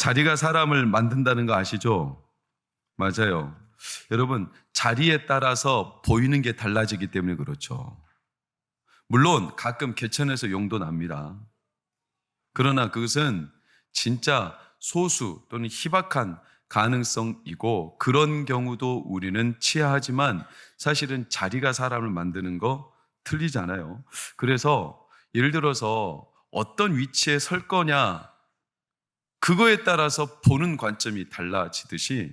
자리가 사람을 만든다는 거 아시죠? 맞아요. 여러분, 자리에 따라서 보이는 게 달라지기 때문에 그렇죠. 물론 가끔 개천에서 용도 납니다. 그러나 그것은 진짜 소수 또는 희박한 가능성이고, 그런 경우도 우리는 치하하지만 사실은 자리가 사람을 만드는 거 틀리잖아요. 그래서 예를 들어서 어떤 위치에 설 거냐, 그거에 따라서 보는 관점이 달라지듯이,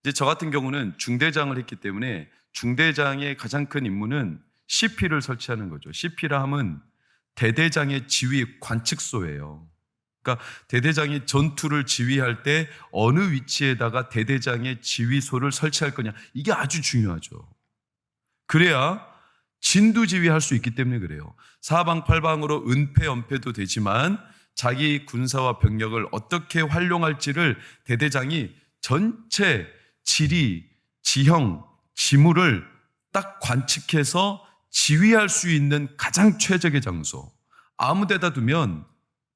이제 저 같은 경우는 중대장을 했기 때문에 중대장의 가장 큰 임무는 CP를 설치하는 거죠. CP라 함은 대대장의 지휘 관측소예요. 그러니까 대대장이 전투를 지휘할 때 어느 위치에다가 대대장의 지휘소를 설치할 거냐, 이게 아주 중요하죠. 그래야 진두지휘할 수 있기 때문에 그래요. 사방팔방으로 은폐연폐도 되지만 자기 군사와 병력을 어떻게 활용할지를 대대장이 전체 지리, 지형, 지물을 딱 관측해서 지휘할 수 있는 가장 최적의 장소, 아무 데다 두면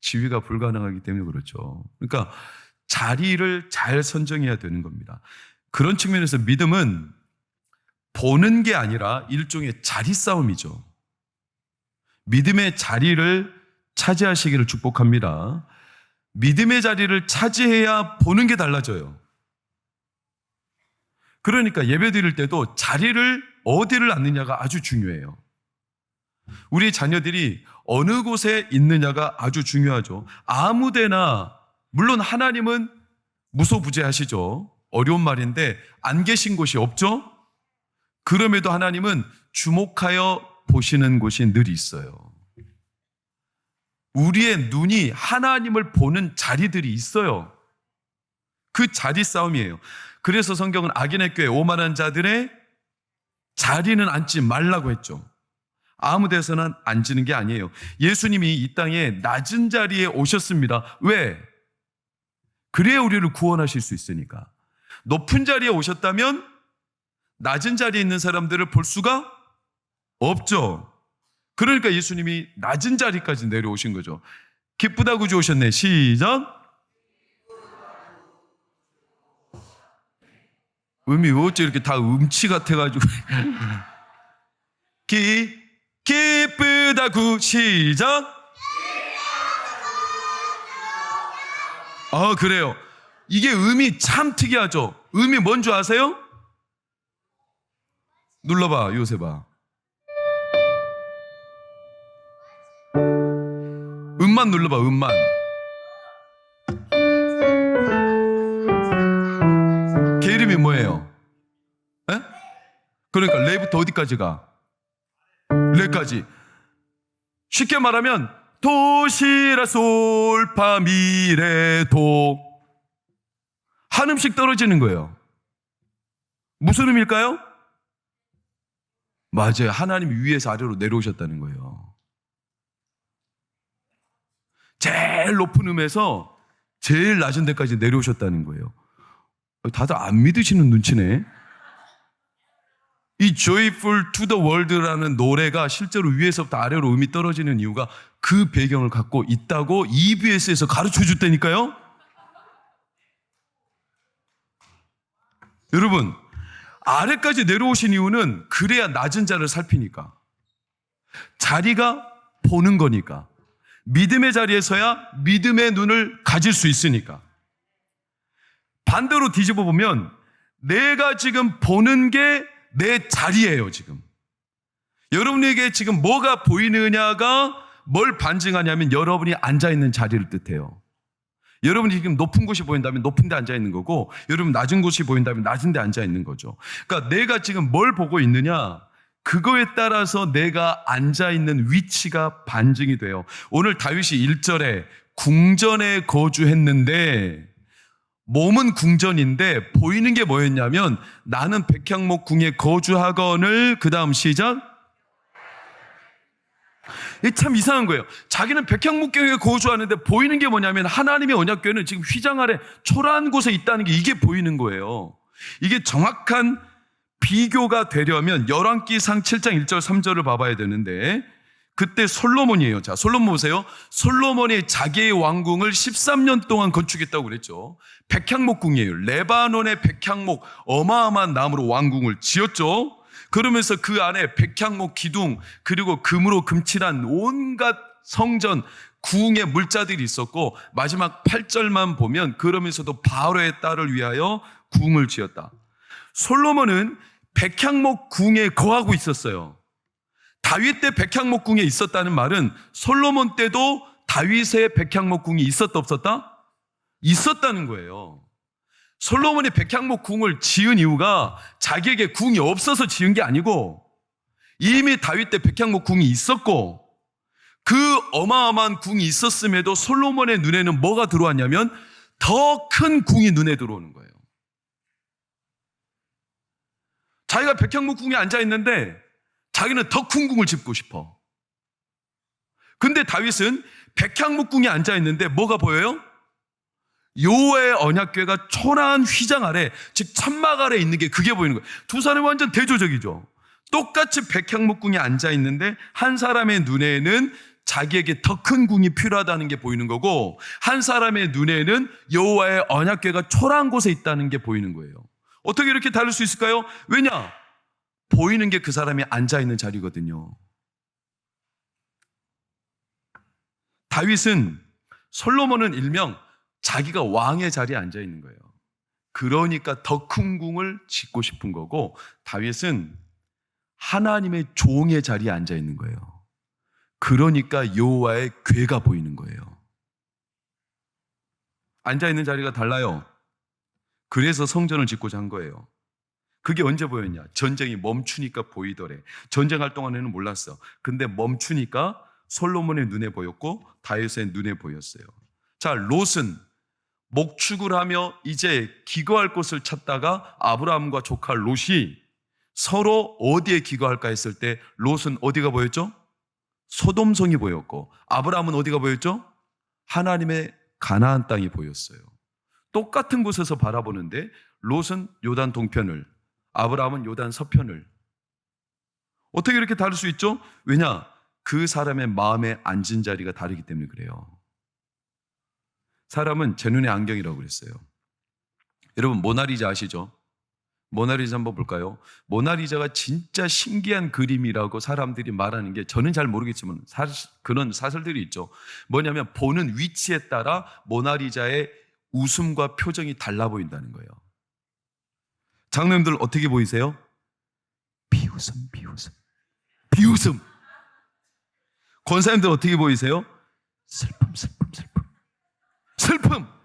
지휘가 불가능하기 때문에 그렇죠. 그러니까 자리를 잘 선정해야 되는 겁니다. 그런 측면에서 믿음은 보는 게 아니라 일종의 자리 싸움이죠. 믿음의 자리를 차지하시기를 축복합니다. 믿음의 자리를 차지해야 보는 게 달라져요. 그러니까 예배 드릴 때도 자리를 어디를 앉느냐가 아주 중요해요. 우리 자녀들이 어느 곳에 있느냐가 아주 중요하죠. 아무데나, 물론 하나님은 무소부재하시죠. 어려운 말인데 안 계신 곳이 없죠. 그럼에도 하나님은 주목하여 보시는 곳이 늘 있어요. 우리의 눈이 하나님을 보는 자리들이 있어요. 그 자리 싸움이에요. 그래서 성경은 악인의 꾀에 오만한 자들의 자리는 앉지 말라고 했죠. 아무 데서는 앉는 게 아니에요. 예수님이 이 땅에 낮은 자리에 오셨습니다. 왜? 그래야 우리를 구원하실 수 있으니까. 높은 자리에 오셨다면 낮은 자리에 있는 사람들을 볼 수가 없죠. 그러니까 예수님이 낮은 자리까지 내려오신 거죠. 기쁘다 구주 오셨네. 시작. 음이 어째 이렇게 다 음치 같아가지고. 기쁘다 구 시작. 그래요. 이게 음이 참 특이하죠. 음이 뭔 줄 아세요? 눌러봐, 요새봐. 음만 눌러봐, 음만. 걔 이름이 뭐예요? 에? 그러니까 레부터 어디까지 가? 레까지. 쉽게 말하면 도시라 솔파 미레도, 한 음씩 떨어지는 거예요. 무슨 음일까요? 맞아요. 하나님이 위에서 아래로 내려오셨다는 거예요. 제일 높은 음에서 제일 낮은 데까지 내려오셨다는 거예요. 다들 안 믿으시는 눈치네. 이 Joyful to the World라는 노래가 실제로 위에서부터 아래로 음이 떨어지는 이유가 그 배경을 갖고 있다고 EBS에서 가르쳐 줬다니까요. 여러분, 아래까지 내려오신 이유는 그래야 낮은 자를 살피니까. 자리가 보는 거니까. 믿음의 자리에 서야 믿음의 눈을 가질 수 있으니까. 반대로 뒤집어 보면 내가 지금 보는 게 내 자리예요, 지금. 여러분에게 지금 뭐가 보이느냐가 뭘 반증하냐면 여러분이 앉아있는 자리를 뜻해요. 여러분이 지금 높은 곳이 보인다면 높은 데 앉아있는 거고, 여러분 낮은 곳이 보인다면 낮은 데 앉아있는 거죠. 그러니까 내가 지금 뭘 보고 있느냐, 그거에 따라서 내가 앉아있는 위치가 반증이 돼요. 오늘 다윗이 1절에 궁전에 거주했는데, 몸은 궁전인데 보이는 게 뭐였냐면 나는 백향목 궁에 거주하거늘, 그 다음 시작. 이게 참 이상한 거예요. 자기는 백향목경에 거주하는데 보이는 게 뭐냐면 하나님의 언약궤는 지금 휘장 아래 초라한 곳에 있다는 게, 이게 보이는 거예요. 이게 정확한 비교가 되려면 열왕기상 7장 1절 3절을 봐봐야 되는데, 그때 솔로몬이에요. 자, 솔로몬 보세요. 솔로몬이 자기의 왕궁을 13년 동안 건축했다고 그랬죠. 백향목궁이에요. 레바논의 백향목, 어마어마한 나무로 왕궁을 지었죠. 그러면서 그 안에 백향목 기둥, 그리고 금으로 금칠한 온갖 성전, 궁의 물자들이 있었고, 마지막 8절만 보면 그러면서도 바로의 딸을 위하여 궁을 지었다. 솔로몬은 백향목 궁에 거하고 있었어요. 다윗 때 백향목궁에 있었다는 말은 솔로몬 때도 다윗의 백향목궁이 있었다 없었다? 있었다는 거예요. 솔로몬이 백향목궁을 지은 이유가 자기에게 궁이 없어서 지은 게 아니고 이미 다윗 때 백향목궁이 있었고 그 어마어마한 궁이 있었음에도 솔로몬의 눈에는 뭐가 들어왔냐면 더 큰 궁이 눈에 들어오는 거예요. 자기가 백향목궁에 앉아 있는데 자기는 더 큰 궁을 짓고 싶어. 근데 다윗은 백향목궁에 앉아 있는데 뭐가 보여요? 여호와의 언약궤가 초라한 휘장 아래, 즉 천막 아래 있는 게 그게 보이는 거예요. 두 사람이 완전 대조적이죠. 똑같이 백향목궁에 앉아 있는데 한 사람의 눈에는 자기에게 더 큰 궁이 필요하다는 게 보이는 거고 한 사람의 눈에는 여호와의 언약궤가 초라한 곳에 있다는 게 보이는 거예요. 어떻게 이렇게 다를 수 있을까요? 왜냐? 보이는 게 그 사람이 앉아있는 자리거든요. 다윗은, 솔로몬은 일명 자기가 왕의 자리에 앉아있는 거예요. 그러니까 더 큰 궁을 짓고 싶은 거고 다윗은 하나님의 종의 자리에 앉아있는 거예요. 그러니까 여호와의 궤가 보이는 거예요. 앉아있는 자리가 달라요. 그래서 성전을 짓고자 한 거예요. 그게 언제 보였냐? 전쟁이 멈추니까 보이더래. 전쟁할 동안에는 몰랐어. 근데 멈추니까 솔로몬의 눈에 보였고 다윗의 눈에 보였어요. 자, 롯은 목축을 하며 이제 기거할 곳을 찾다가 아브라함과 조카 롯이 서로 어디에 기거할까 했을 때 롯은 어디가 보였죠? 소돔성이 보였고 아브라함은 어디가 보였죠? 하나님의 가나안 땅이 보였어요. 똑같은 곳에서 바라보는데 롯은 요단 동편을, 아브라함은 요단 서편을. 어떻게 이렇게 다를 수 있죠? 왜냐? 그 사람의 마음에 앉은 자리가 다르기 때문에 그래요. 사람은 제 눈의 안경이라고 그랬어요. 여러분 모나리자 아시죠? 모나리자 한번 볼까요? 모나리자가 진짜 신기한 그림이라고 사람들이 말하는 게 저는 잘 모르겠지만 그런 사설들이 있죠. 뭐냐면 보는 위치에 따라 모나리자의 웃음과 표정이 달라 보인다는 거예요. 장로님들 어떻게 보이세요? 비웃음, 비웃음, 비웃음. 권사님들 어떻게 보이세요? 슬픔, 슬픔, 슬픔, 슬픔.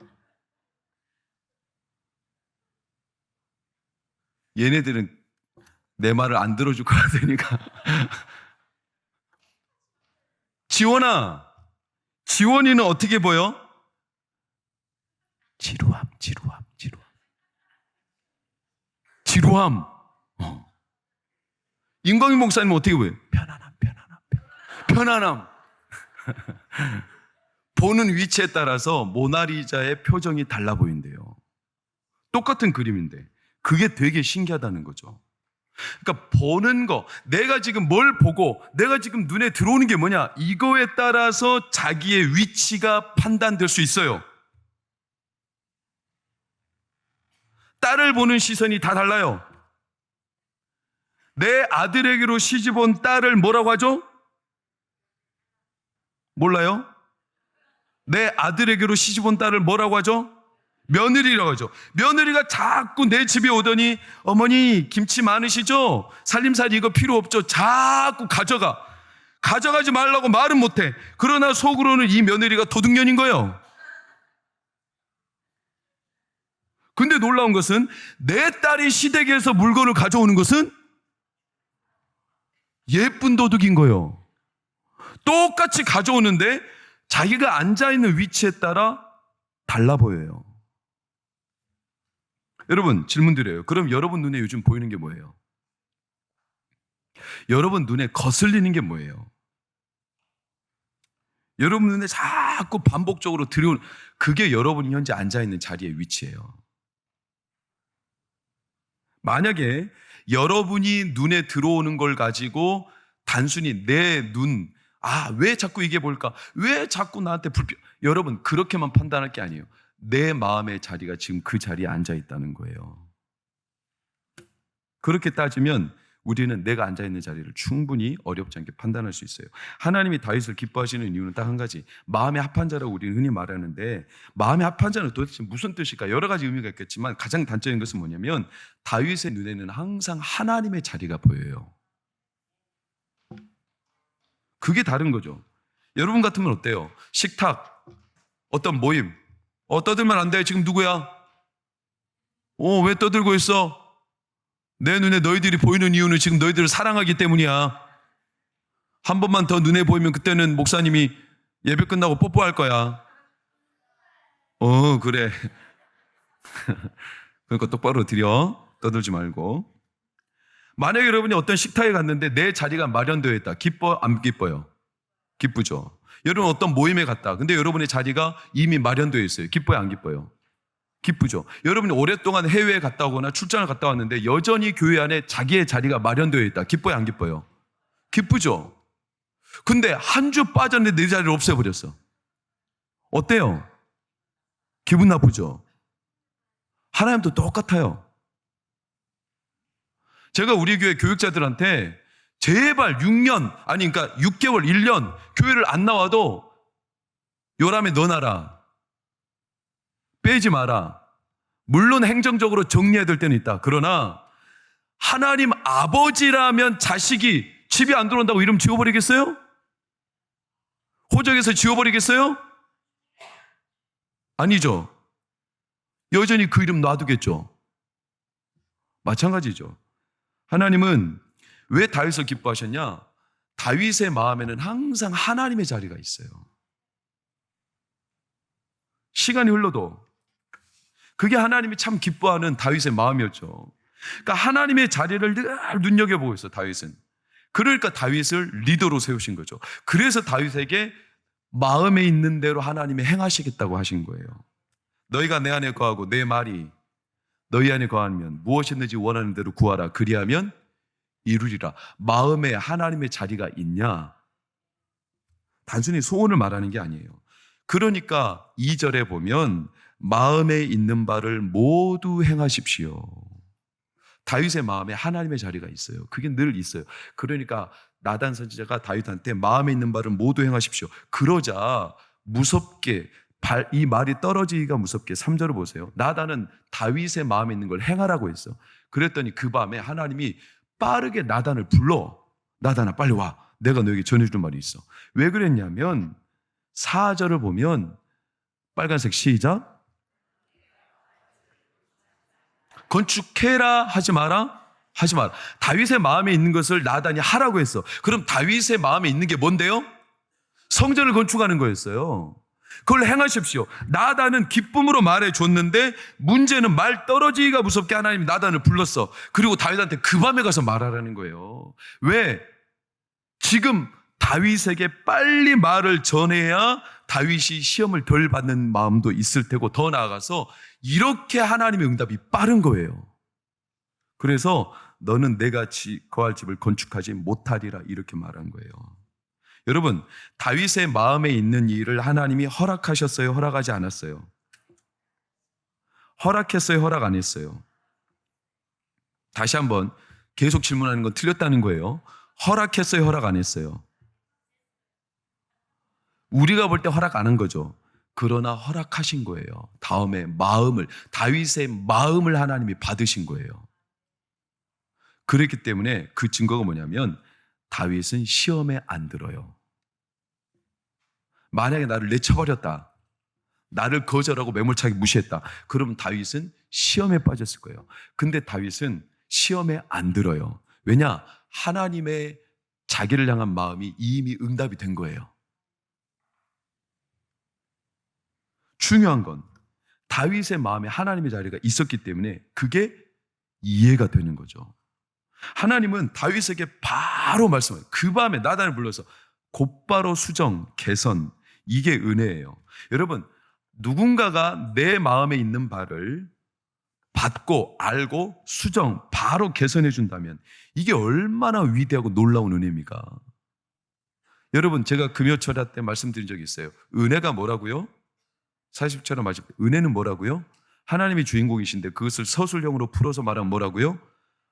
얘네들은 내 말을 안 들어줄 것 같으니까. 지원아, 지원이는 어떻게 보여? 지루함, 지루함, 지루함. 지루함. 임광희 목사님은 어떻게 보여요? 편안함, 편안함, 편안함. 보는 위치에 따라서 모나리자의 표정이 달라 보인대요. 똑같은 그림인데 그게 되게 신기하다는 거죠. 그러니까 보는 거, 내가 지금 뭘 보고 내가 지금 눈에 들어오는 게 뭐냐, 이거에 따라서 자기의 위치가 판단될 수 있어요. 딸을 보는 시선이 다 달라요. 내 아들에게로 시집 온 딸을 뭐라고 하죠? 몰라요? 내 아들에게로 시집 온 딸을 뭐라고 하죠? 며느리라고 하죠. 며느리가 자꾸 내 집에 오더니 어머니 김치 많으시죠? 살림살이 이거 필요 없죠? 자꾸 가져가지 말라고 말은 못해. 그러나 속으로는 이 며느리가 도둑년인 거예요. 근데 놀라운 것은 내 딸이 시댁에서 물건을 가져오는 것은 예쁜 도둑인 거예요. 똑같이 가져오는데 자기가 앉아있는 위치에 따라 달라 보여요. 여러분 질문 드려요. 그럼 여러분 눈에 요즘 보이는 게 뭐예요? 여러분 눈에 거슬리는 게 뭐예요? 여러분 눈에 자꾸 반복적으로 들여오는, 그게 여러분이 현재 앉아있는 자리의 위치예요. 만약에 여러분이 눈에 들어오는 걸 가지고 단순히 내 눈, 왜 자꾸 이게 뭘까? 왜 자꾸 나한테 여러분, 그렇게만 판단할 게 아니에요. 내 마음의 자리가 지금 그 자리에 앉아 있다는 거예요. 그렇게 따지면 우리는 내가 앉아있는 자리를 충분히 어렵지 않게 판단할 수 있어요. 하나님이 다윗을 기뻐하시는 이유는 딱 한 가지, 마음에 합한 자라고 우리는 흔히 말하는데, 마음에 합한 자는 도대체 무슨 뜻일까? 여러 가지 의미가 있겠지만 가장 단적인 것은 뭐냐면, 다윗의 눈에는 항상 하나님의 자리가 보여요. 그게 다른 거죠. 여러분 같으면 어때요? 식탁, 어떤 모임, 떠들면 안 돼. 지금 누구야? 왜 떠들고 있어? 내 눈에 너희들이 보이는 이유는 지금 너희들을 사랑하기 때문이야. 한 번만 더 눈에 보이면 그때는 목사님이 예배 끝나고 뽀뽀할 거야. 그래. 그러니까 똑바로 드려. 떠들지 말고. 만약에 여러분이 어떤 식탁에 갔는데 내 자리가 마련되어 있다. 기뻐? 안 기뻐요? 기쁘죠. 여러분 어떤 모임에 갔다. 근데 여러분의 자리가 이미 마련되어 있어요. 기뻐요? 안 기뻐요? 기쁘죠. 여러분이 오랫동안 해외에 갔다 오거나 출장을 갔다 왔는데 여전히 교회 안에 자기의 자리가 마련되어 있다. 기뻐요? 안 기뻐요? 기쁘죠. 근데 한 주 빠졌는데 내 자리를 없애버렸어. 어때요? 기분 나쁘죠. 하나님도 똑같아요. 제가 우리 교회 교육자들한테 제발 6년, 그러니까 6개월, 1년 교회를 안 나와도 요람에 넣어놔라. 빼지 마라. 물론 행정적으로 정리해야 될 때는 있다. 그러나 하나님 아버지라면 자식이 집에 안 들어온다고 이름 지워버리겠어요? 호적에서 지워버리겠어요? 아니죠. 여전히 그 이름 놔두겠죠. 마찬가지죠. 하나님은 왜 다윗을 기뻐하셨냐? 다윗의 마음에는 항상 하나님의 자리가 있어요. 시간이 흘러도 그게 하나님이 참 기뻐하는 다윗의 마음이었죠. 그러니까 하나님의 자리를 늘 눈여겨보고 있어요, 다윗은. 그러니까 다윗을 리더로 세우신 거죠. 그래서 다윗에게 마음에 있는 대로 하나님이 행하시겠다고 하신 거예요. 너희가 내 안에 거하고 내 말이 너희 안에 거하면 무엇이든지 원하는 대로 구하라. 그리하면 이루리라. 마음에 하나님의 자리가 있냐? 단순히 소원을 말하는 게 아니에요. 그러니까 2절에 보면 마음에 있는 바를 모두 행하십시오. 다윗의 마음에 하나님의 자리가 있어요. 그게 늘 있어요. 그러니까 나단 선지자가 다윗한테 마음에 있는 바를 모두 행하십시오. 그러자 무섭게 이 말이 떨어지기가 무섭게 3절을 보세요. 나단은 다윗의 마음에 있는 걸 행하라고 했어. 그랬더니 그 밤에 하나님이 빠르게 나단을 불러. 나단아 빨리 와. 내가 너에게 전해줄 말이 있어. 왜 그랬냐면 4절을 보면 빨간색 시작. 건축해라 하지 마라. 하지 마라. 다윗의 마음에 있는 것을 나단이 하라고 했어. 그럼 다윗의 마음에 있는 게 뭔데요? 성전을 건축하는 거였어요. 그걸 행하십시오. 나단은 기쁨으로 말해줬는데 문제는 말 떨어지기가 무섭게 하나님이 나단을 불렀어. 그리고 다윗한테 그 밤에 가서 말하라는 거예요. 왜? 지금 다윗에게 빨리 말을 전해야 다윗이 시험을 덜 받는 마음도 있을 테고 더 나아가서 이렇게 하나님의 응답이 빠른 거예요. 그래서 너는 내가 거할 집을 건축하지 못하리라 이렇게 말한 거예요. 여러분, 다윗의 마음에 있는 일을 하나님이 허락하셨어요? 허락하지 않았어요? 허락했어요? 허락 안 했어요? 다시 한번 계속 질문하는 건 틀렸다는 거예요. 허락했어요? 허락 안 했어요? 우리가 볼 때 허락 안 한 거죠. 그러나 허락하신 거예요. 다음에 다윗의 마음을 하나님이 받으신 거예요. 그랬기 때문에 그 증거가 뭐냐면 다윗은 시험에 안 들어요. 만약에 나를 내쳐버렸다. 나를 거절하고 매몰차게 무시했다. 그러면 다윗은 시험에 빠졌을 거예요. 근데 다윗은 시험에 안 들어요. 왜냐? 하나님의 자기를 향한 마음이 이미 응답이 된 거예요. 중요한 건 다윗의 마음에 하나님의 자리가 있었기 때문에 그게 이해가 되는 거죠. 하나님은 다윗에게 바로 말씀해요. 그 밤에 나단을 불러서 곧바로 수정, 개선, 이게 은혜예요. 여러분, 누군가가 내 마음에 있는 바를 받고 알고 수정, 바로 개선해 준다면 이게 얼마나 위대하고 놀라운 은혜입니까? 여러분, 제가 금요철야 때 말씀드린 적이 있어요. 은혜가 뭐라고요? 40절에 말씀, 은혜는 뭐라고요? 하나님이 주인공이신데 그것을 서술형으로 풀어서 말하면 뭐라고요?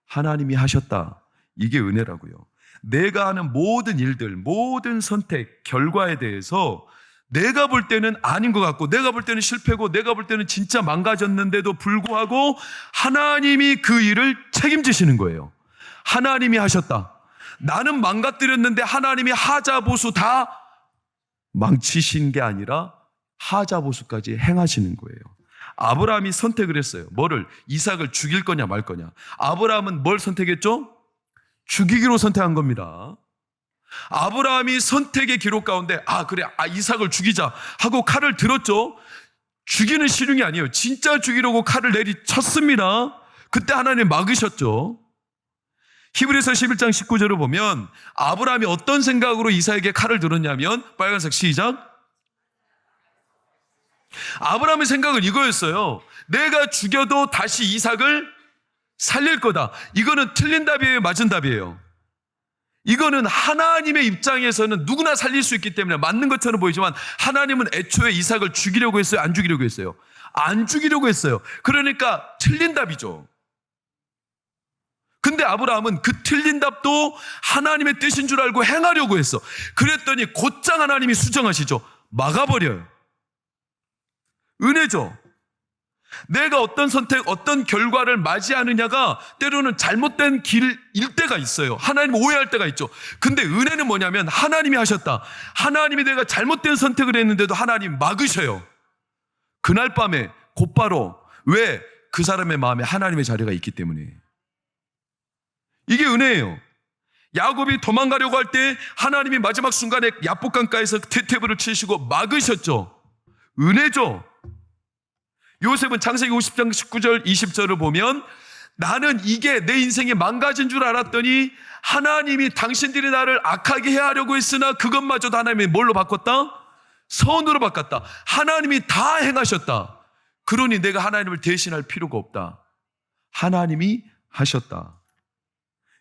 하나님이 하셨다. 이게 은혜라고요. 내가 하는 모든 일들, 모든 선택, 결과에 대해서 내가 볼 때는 아닌 것 같고, 내가 볼 때는 실패고, 내가 볼 때는 진짜 망가졌는데도 불구하고 하나님이 그 일을 책임지시는 거예요. 하나님이 하셨다. 나는 망가뜨렸는데 하나님이 하자보수 다 망치신 게 아니라 하자보수까지 행하시는 거예요. 아브라함이 선택을 했어요. 뭐를? 이삭을 죽일 거냐 말 거냐. 아브라함은 뭘 선택했죠? 죽이기로 선택한 겁니다. 아브라함이 선택의 기록 가운데 그래, 이삭을 죽이자 하고 칼을 들었죠. 죽이는 실용이 아니에요. 진짜 죽이려고 칼을 내리쳤습니다. 그때 하나님 막으셨죠. 히브리서 11장 19절을 보면 아브라함이 어떤 생각으로 이삭에게 칼을 들었냐면, 빨간색 시작. 아브라함의 생각은 이거였어요. 내가 죽여도 다시 이삭을 살릴 거다. 이거는 틀린 답이에요, 맞은 답이에요? 이거는 하나님의 입장에서는 누구나 살릴 수 있기 때문에 맞는 것처럼 보이지만, 하나님은 애초에 이삭을 죽이려고 했어요, 안 죽이려고 했어요? 안 죽이려고 했어요. 그러니까 틀린 답이죠. 근데 아브라함은 그 틀린 답도 하나님의 뜻인 줄 알고 행하려고 했어. 그랬더니 곧장 하나님이 수정하시죠. 막아버려요. 은혜죠. 내가 어떤 선택, 어떤 결과를 맞이하느냐가 때로는 잘못된 길일 때가 있어요. 하나님 오해할 때가 있죠. 근데 은혜는 뭐냐면 하나님이 하셨다. 하나님이 내가 잘못된 선택을 했는데도 하나님 막으셔요. 그날 밤에 곧바로. 왜? 그 사람의 마음에 하나님의 자리가 있기 때문에. 이게 은혜예요. 야곱이 도망가려고 할 때 하나님이 마지막 순간에 야복강가에서 테테브를 치시고 막으셨죠. 은혜죠. 요셉은 창세기 50장 19절 20절을 보면, 나는 이게 내 인생이 망가진 줄 알았더니 하나님이 당신들이 나를 악하게 해하려고 했으나 그것마저도 하나님이 뭘로 바꿨다? 선으로 바꿨다. 하나님이 다 행하셨다. 그러니 내가 하나님을 대신할 필요가 없다. 하나님이 하셨다.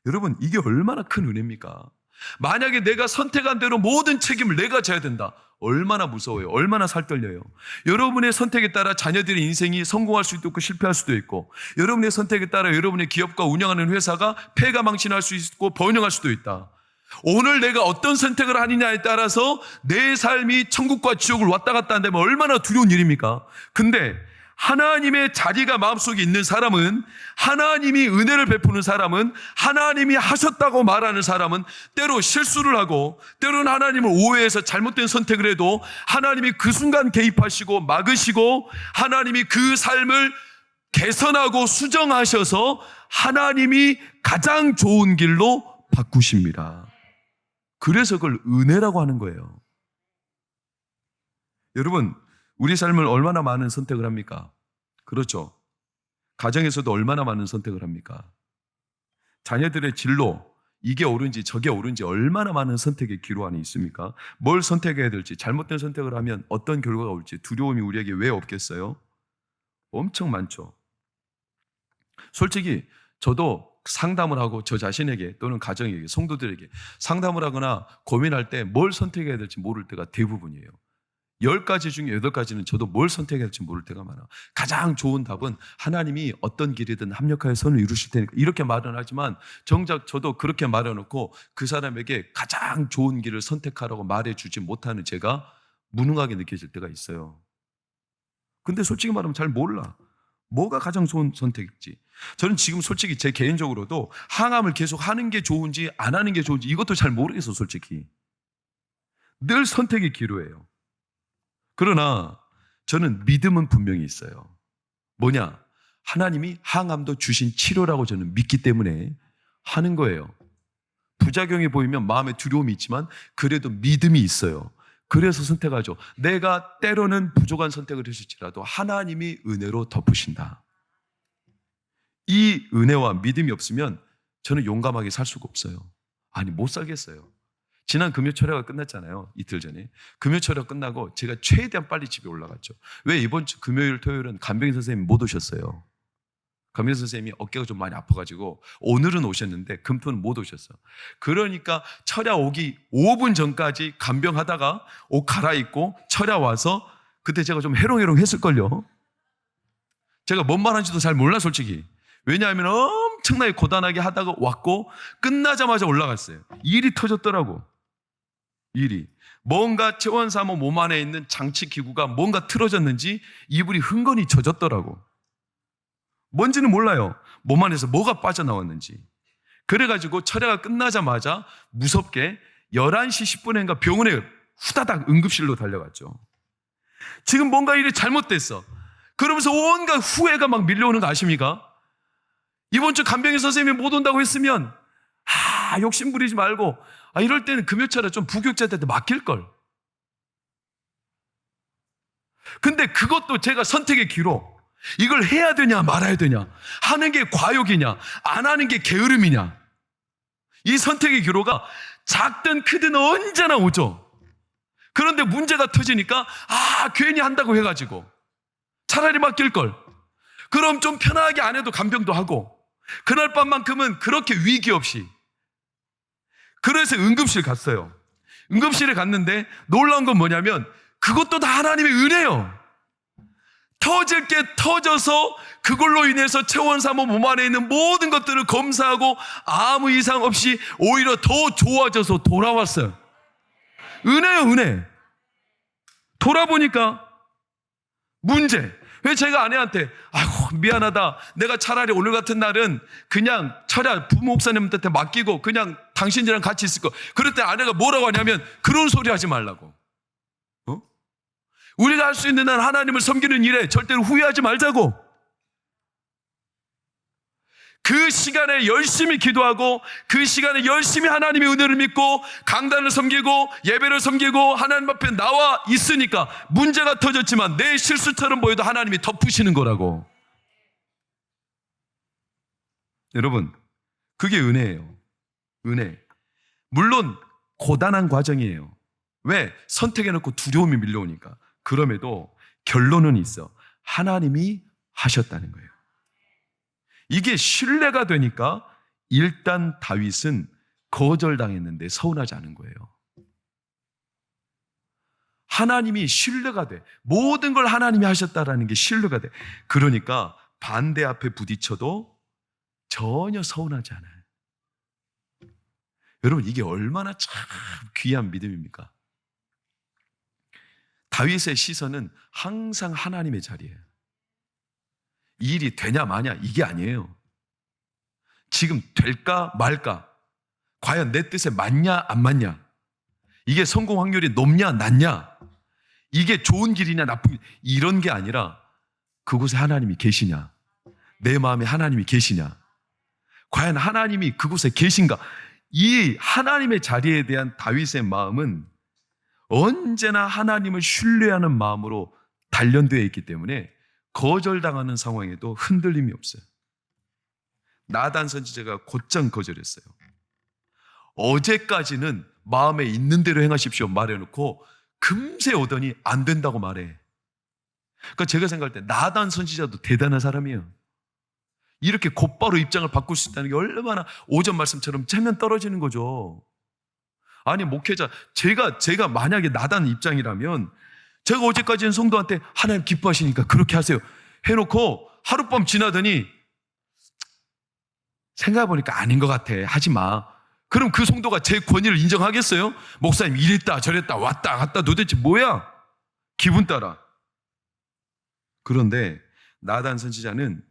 여러분, 이게 얼마나 큰 은혜입니까? 만약에 내가 선택한 대로 모든 책임을 내가 져야 된다. 얼마나 무서워요. 얼마나 살떨려요. 여러분의 선택에 따라 자녀들의 인생이 성공할 수도 있고 실패할 수도 있고, 여러분의 선택에 따라 여러분의 기업과 운영하는 회사가 폐가 망신할 수 있고 번영할 수도 있다. 오늘 내가 어떤 선택을 하느냐에 따라서 내 삶이 천국과 지옥을 왔다 갔다 한다면 얼마나 두려운 일입니까? 근데 하나님의 자리가 마음속에 있는 사람은, 하나님이 은혜를 베푸는 사람은, 하나님이 하셨다고 말하는 사람은 때로 실수를 하고 때로는 하나님을 오해해서 잘못된 선택을 해도 하나님이 그 순간 개입하시고 막으시고 하나님이 그 삶을 개선하고 수정하셔서 하나님이 가장 좋은 길로 바꾸십니다. 그래서 그걸 은혜라고 하는 거예요. 여러분, 우리 삶을 얼마나 많은 선택을 합니까? 그렇죠. 가정에서도 얼마나 많은 선택을 합니까? 자녀들의 진로, 이게 옳은지 저게 옳은지 얼마나 많은 선택의 기로 안에 있습니까? 뭘 선택해야 될지, 잘못된 선택을 하면 어떤 결과가 올지 두려움이 우리에게 왜 없겠어요? 엄청 많죠. 솔직히 저도 상담을 하고 저 자신에게 또는 가정에게, 성도들에게 상담을 하거나 고민할 때 뭘 선택해야 될지 모를 때가 대부분이에요. 10가지 중에 8가지는 저도 뭘 선택해야 될지 모를 때가 많아. 가장 좋은 답은 하나님이 어떤 길이든 합력하여 선을 이루실 테니까, 이렇게 말은 하지만 정작 저도 그렇게 말해놓고 그 사람에게 가장 좋은 길을 선택하라고 말해주지 못하는 제가 무능하게 느껴질 때가 있어요. 근데 솔직히 말하면 잘 몰라. 뭐가 가장 좋은 선택일지. 저는 지금 솔직히 제 개인적으로도 항암을 계속 하는 게 좋은지 안 하는 게 좋은지 이것도 잘 모르겠어. 솔직히 늘 선택의 기로예요. 그러나 저는 믿음은 분명히 있어요. 뭐냐? 하나님이 항암도 주신 치료라고 저는 믿기 때문에 하는 거예요. 부작용이 보이면 마음에 두려움이 있지만 그래도 믿음이 있어요. 그래서 선택하죠. 내가 때로는 부족한 선택을 했을지라도 하나님이 은혜로 덮으신다. 이 은혜와 믿음이 없으면 저는 용감하게 살 수가 없어요. 아니, 못 살겠어요. 지난 금요 철야가 끝났잖아요. 이틀 전에. 금요 철야 끝나고 제가 최대한 빨리 집에 올라갔죠. 왜? 이번 주 금요일, 토요일은 간병인 선생님 못 오셨어요. 강민수 선생님이 어깨가 좀 많이 아파가지고 오늘은 오셨는데 금토는 못 오셨어. 그러니까 철야 오기 5분 전까지 간병하다가 옷 갈아입고 철야 와서, 그때 제가 좀 해롱해롱 했을걸요. 제가 뭔 말하는지도 잘 몰라 솔직히. 왜냐하면 엄청나게 고단하게 하다가 왔고 끝나자마자 올라갔어요. 일이 터졌더라고. 일이. 뭔가 체원사모 몸 안에 있는 장치 기구가 뭔가 틀어졌는지 이불이 흥건히 젖었더라고. 뭔지는 몰라요. 몸 안에서 뭐가 빠져나왔는지. 그래가지고 철야가 끝나자마자 무섭게 11시 10분인가 병원에 후다닥 응급실로 달려갔죠. 지금 뭔가 일이 잘못됐어. 그러면서 온갖 후회가 막 밀려오는 거 아십니까? 이번 주 간병인 선생님이 못 온다고 했으면 욕심 부리지 말고 이럴 때는 금요철에 좀 부교육자들한테 맡길걸. 근데 그것도 제가 선택의 기로, 이걸 해야 되냐 말아야 되냐, 하는 게 과욕이냐 안 하는 게 게으름이냐, 이 선택의 기로가 작든 크든 언제나 오죠. 그런데 문제가 터지니까 괜히 한다고 해가지고 차라리 맡길걸. 그럼 좀 편하게 안 해도 간병도 하고, 그날 밤만큼은 그렇게 위기 없이. 그래서 응급실 갔어요. 응급실에 갔는데 놀라운 건 뭐냐면 그것도 다 하나님의 은혜예요. 터질 게 터져서 그걸로 인해서 체원사모 몸 안에 있는 모든 것들을 검사하고 아무 이상 없이 오히려 더 좋아져서 돌아왔어요. 은혜요, 은혜. 돌아보니까 문제. 왜 제가 아내한테 미안하다, 내가 차라리 오늘 같은 날은 그냥 철야 부목사님한테 맡기고 그냥 당신이랑 같이 있을 거. 그럴 때 아내가 뭐라고 하냐면 그런 소리 하지 말라고. 우리가 할 수 있는 한 하나님을 섬기는 일에 절대로 후회하지 말자고. 그 시간에 열심히 기도하고 그 시간에 열심히 하나님의 은혜를 믿고 강단을 섬기고 예배를 섬기고 하나님 앞에 나와 있으니까 문제가 터졌지만 내 실수처럼 보여도 하나님이 덮으시는 거라고. 여러분, 그게 은혜예요. 은혜. 물론 고단한 과정이에요. 왜? 선택해놓고 두려움이 밀려오니까. 그럼에도 결론은 있어. 하나님이 하셨다는 거예요. 이게 신뢰가 되니까 일단 다윗은 거절당했는데 서운하지 않은 거예요. 하나님이 신뢰가 돼. 모든 걸 하나님이 하셨다라는 게 신뢰가 돼. 그러니까 반대 앞에 부딪혀도 전혀 서운하지 않아요. 여러분, 이게 얼마나 참 귀한 믿음입니까? 다윗의 시선은 항상 하나님의 자리예요. 이 일이 되냐 마냐 이게 아니에요. 지금 될까 말까, 과연 내 뜻에 맞냐 안 맞냐, 이게 성공 확률이 높냐 낮냐, 이게 좋은 길이냐 나쁜 길, 이런 게 아니라 그곳에 하나님이 계시냐, 내 마음에 하나님이 계시냐, 과연 하나님이 그곳에 계신가. 이 하나님의 자리에 대한 다윗의 마음은 언제나 하나님을 신뢰하는 마음으로 단련되어 있기 때문에 거절당하는 상황에도 흔들림이 없어요. 나단 선지자가 곧장 거절했어요. 어제까지는 마음에 있는 대로 행하십시오 말해놓고 금세 오더니 안 된다고 말해. 그러니까 제가 생각할 때 나단 선지자도 대단한 사람이에요. 이렇게 곧바로 입장을 바꿀 수 있다는 게 얼마나 오전 말씀처럼 체면 떨어지는 거죠. 아니 목회자, 제가 만약에 나단 입장이라면 제가 어제까지는 성도한테 하나님 기뻐하시니까 그렇게 하세요 해놓고 하룻밤 지나더니 생각해보니까 아닌 것 같아, 하지 마. 그럼 그 성도가 제 권위를 인정하겠어요? 목사님 이랬다 저랬다 왔다 갔다 도대체 뭐야? 기분 따라. 그런데 나단 선지자는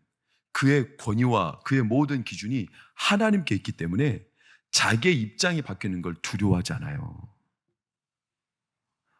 그의 권위와 그의 모든 기준이 하나님께 있기 때문에 자기의 입장이 바뀌는 걸 두려워하지 않아요.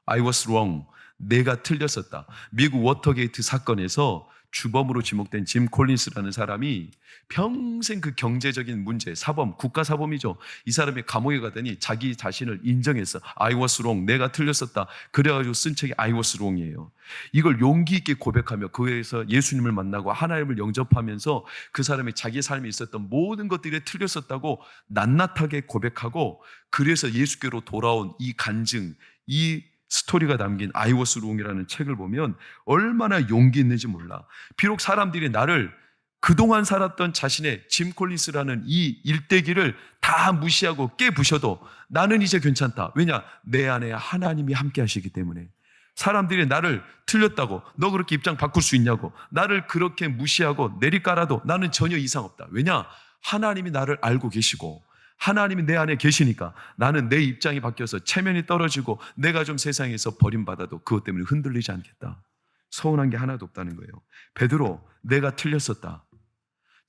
I was wrong. 내가 틀렸었다. 미국 워터게이트 사건에서 주범으로 지목된 짐 콜린스라는 사람이 평생 그 경제적인 문제, 사범, 국가사범이죠. 이 사람이 감옥에 가더니 자기 자신을 인정했어. I was wrong. 내가 틀렸었다. 그래가지고 쓴 책이 I was wrong이에요. 이걸 용기 있게 고백하며 그에서 예수님을 만나고 하나님을 영접하면서 그 사람이 자기 삶에 있었던 모든 것들이 틀렸었다고 낱낱하게 고백하고, 그래서 예수께로 돌아온 이 간증, 이 스토리가 담긴 I was wrong이라는 책을 보면 얼마나 용기 있는지 몰라. 비록 사람들이 나를 그동안 살았던 자신의 짐 콜린스라는 이 일대기를 다 무시하고 깨부셔도 나는 이제 괜찮다. 왜냐? 내 안에 하나님이 함께 하시기 때문에. 사람들이 나를 틀렸다고, 너 그렇게 입장 바꿀 수 있냐고, 나를 그렇게 무시하고 내리깔아도 나는 전혀 이상 없다. 왜냐? 하나님이 나를 알고 계시고 하나님이 내 안에 계시니까 나는 내 입장이 바뀌어서 체면이 떨어지고 내가 좀 세상에서 버림받아도 그것 때문에 흔들리지 않겠다. 서운한 게 하나도 없다는 거예요. 베드로, 내가 틀렸었다.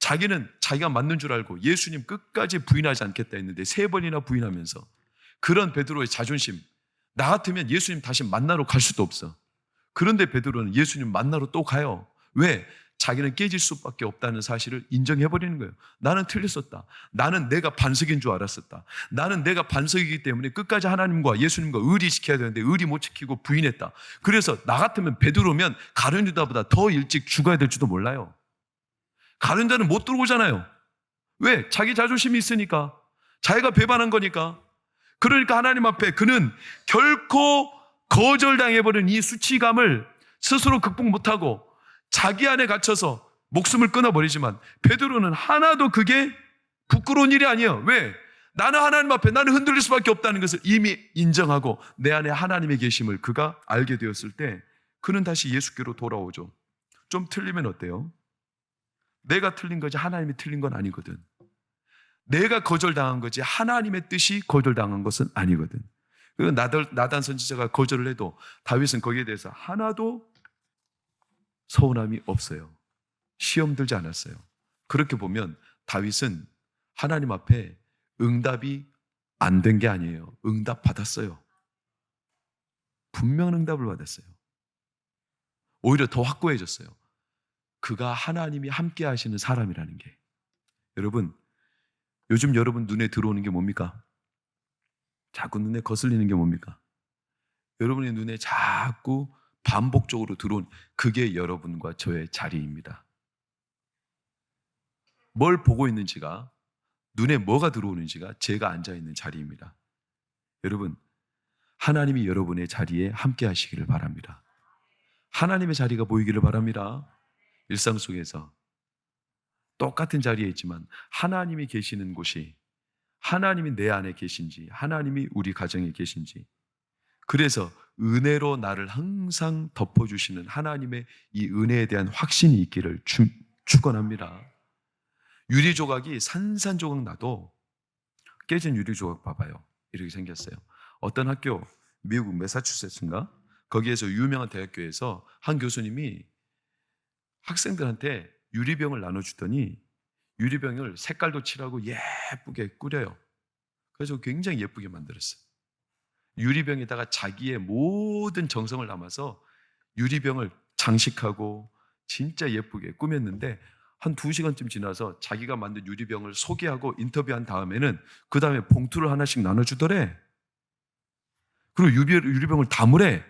자기는 자기가 맞는 줄 알고 예수님 끝까지 부인하지 않겠다 했는데 3번이나 부인하면서, 그런 베드로의 자존심, 나 같으면 예수님 다시 만나러 갈 수도 없어. 그런데 베드로는 예수님 만나러 또 가요. 왜? 자기는 깨질 수밖에 없다는 사실을 인정해버리는 거예요. 나는 틀렸었다. 나는 내가 반석인 줄 알았었다. 나는 내가 반석이기 때문에 끝까지 하나님과 예수님과 의리 지켜야 되는데 의리 못 지키고 부인했다. 그래서 나 같으면 베드로면 가룟 유다보다 더 일찍 죽어야 될지도 몰라요. 가룟 유다는 못 들어오잖아요. 왜? 자기 자존심이 있으니까. 자기가 배반한 거니까. 그러니까 하나님 앞에 그는 결코 거절당해버린 이 수치감을 스스로 극복 못하고 자기 안에 갇혀서 목숨을 끊어버리지만, 베드로는 하나도 그게 부끄러운 일이 아니에요. 왜? 나는 하나님 앞에 나는 흔들릴 수밖에 없다는 것을 이미 인정하고 내 안에 하나님의 계심을 그가 알게 되었을 때 그는 다시 예수께로 돌아오죠. 좀 틀리면 어때요? 내가 틀린 거지 하나님이 틀린 건 아니거든. 내가 거절당한 거지 하나님의 뜻이 거절당한 것은 아니거든. 그리고 나단 선지자가 거절을 해도 다윗은 거기에 대해서 하나도 서운함이 없어요. 시험 들지 않았어요. 그렇게 보면 다윗은 하나님 앞에 응답이 안 된 게 아니에요. 응답 받았어요. 분명 응답을 받았어요. 오히려 더 확고해졌어요. 그가 하나님이 함께 하시는 사람이라는 게. 여러분, 요즘 여러분 눈에 들어오는 게 뭡니까? 자꾸 눈에 거슬리는 게 뭡니까? 여러분의 눈에 자꾸 반복적으로 들어온, 그게 여러분과 저의 자리입니다. 뭘 보고 있는지가, 눈에 뭐가 들어오는지가 제가 앉아있는 자리입니다. 여러분, 하나님이 여러분의 자리에 함께 하시기를 바랍니다. 하나님의 자리가 보이기를 바랍니다. 일상 속에서 똑같은 자리에 있지만 하나님이 계시는 곳이, 하나님이 내 안에 계신지, 하나님이 우리 가정에 계신지, 그래서 은혜로 나를 항상 덮어주시는 하나님의 이 은혜에 대한 확신이 있기를 축원합니다. 유리조각이 산산조각 나도, 깨진 유리조각 봐봐요. 이렇게 생겼어요. 어떤 학교, 미국 매사추세츠인가? 거기에서 유명한 대학교에서 한 교수님이 학생들한테 유리병을 나눠주더니 유리병을 색깔도 칠하고 예쁘게 꾸려요. 그래서 굉장히 예쁘게 만들었어요. 유리병에다가 자기의 모든 정성을 담아서 유리병을 장식하고 진짜 예쁘게 꾸몄는데, 한 2시간쯤 지나서 자기가 만든 유리병을 소개하고 인터뷰한 다음에는 그 다음에 봉투를 하나씩 나눠주더래. 그리고 유리병을 담으래.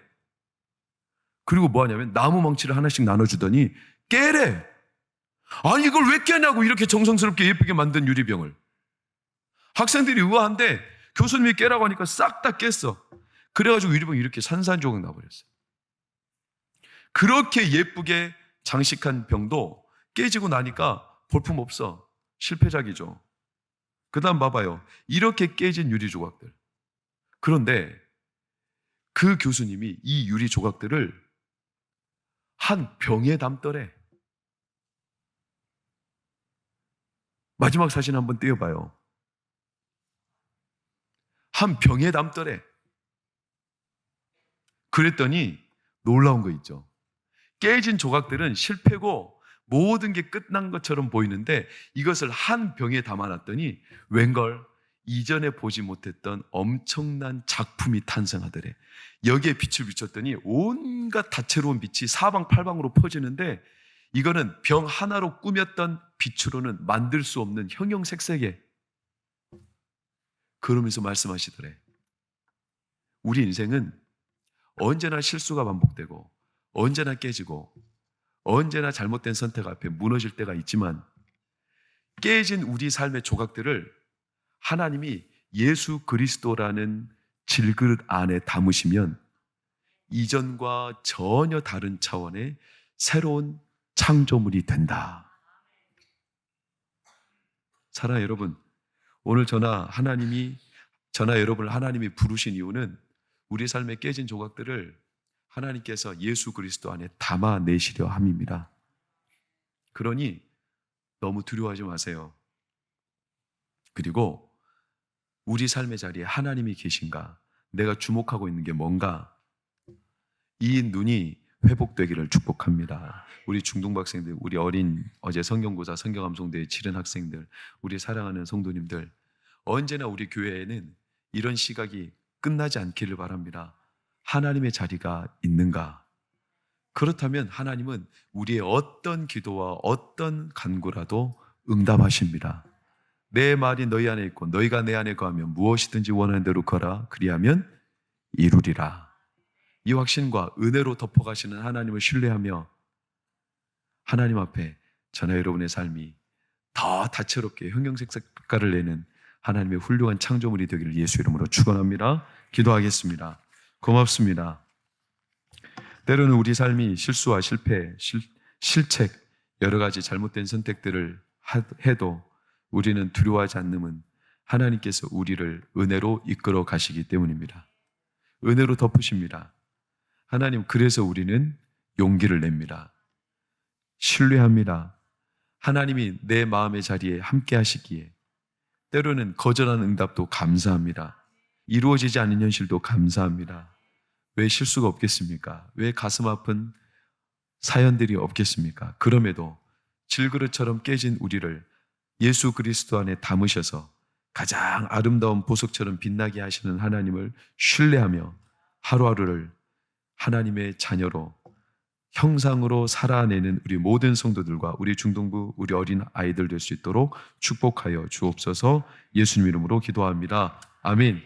그리고 뭐 하냐면 나무 망치를 하나씩 나눠주더니 깨래. 아니 이걸 왜 깨냐고, 이렇게 정성스럽게 예쁘게 만든 유리병을. 학생들이 의아한데 교수님이 깨라고 하니까 싹 다 깼어. 그래가지고 유리병이 이렇게 산산조각 나버렸어요. 그렇게 예쁘게 장식한 병도 깨지고 나니까 볼품없어. 실패작이죠. 그 다음 봐봐요. 이렇게 깨진 유리 조각들. 그런데 그 교수님이 이 유리 조각들을 한 병에 담더래. 마지막 사진 한번 띄워봐요. 한 병에 담더래. 그랬더니 놀라운 거 있죠. 깨진 조각들은 실패고 모든 게 끝난 것처럼 보이는데 이것을 한 병에 담아놨더니 웬걸 이전에 보지 못했던 엄청난 작품이 탄생하더래. 여기에 빛을 비췄더니 온갖 다채로운 빛이 사방팔방으로 퍼지는데, 이거는 병 하나로 꾸몄던 빛으로는 만들 수 없는 형형색색의. 그러면서 말씀하시더래. 우리 인생은 언제나 실수가 반복되고 언제나 깨지고 언제나 잘못된 선택 앞에 무너질 때가 있지만, 깨진 우리 삶의 조각들을 하나님이 예수 그리스도라는 질그릇 안에 담으시면 이전과 전혀 다른 차원의 새로운 창조물이 된다. 사랑하는 여러분, 오늘 저나 여러분을 하나님이 부르신 이유는 우리 삶에 깨진 조각들을 하나님께서 예수 그리스도 안에 담아내시려 함입니다. 그러니 너무 두려워하지 마세요. 그리고 우리 삶의 자리에 하나님이 계신가? 내가 주목하고 있는 게 뭔가? 이 눈이 회복되기를 축복합니다. 우리 중등부학생들, 우리 어제 성경고사, 성경암송대회 치른 학생들, 우리 사랑하는 성도님들, 언제나 우리 교회에는 이런 시각이 끝나지 않기를 바랍니다. 하나님의 자리가 있는가? 그렇다면 하나님은 우리의 어떤 기도와 어떤 간구라도 응답하십니다. 내 말이 너희 안에 있고 너희가 내 안에 거하면 무엇이든지 원하는 대로 거라. 그리하면 이루리라. 이 확신과 은혜로 덮어가시는 하나님을 신뢰하며 하나님 앞에 저나 여러분의 삶이 더 다채롭게 형형색 색깔을 내는 하나님의 훌륭한 창조물이 되기를 예수 이름으로 축원합니다. 기도하겠습니다. 고맙습니다. 때로는 우리 삶이 실수와 실패, 실책, 여러 가지 잘못된 선택들을 해도 우리는 두려워하지 않음은 하나님께서 우리를 은혜로 이끌어 가시기 때문입니다. 은혜로 덮으십니다. 하나님, 그래서 우리는 용기를 냅니다. 신뢰합니다. 하나님이 내 마음의 자리에 함께 하시기에 때로는 거절한 응답도 감사합니다. 이루어지지 않은 현실도 감사합니다. 왜 실수가 없겠습니까? 왜 가슴 아픈 사연들이 없겠습니까? 그럼에도 질그릇처럼 깨진 우리를 예수 그리스도 안에 담으셔서 가장 아름다운 보석처럼 빛나게 하시는 하나님을 신뢰하며 하루하루를 하나님의 자녀로 형상으로 살아내는 우리 모든 성도들과 우리 중등부, 우리 어린 아이들 될 수 있도록 축복하여 주옵소서. 예수님 이름으로 기도합니다. 아멘.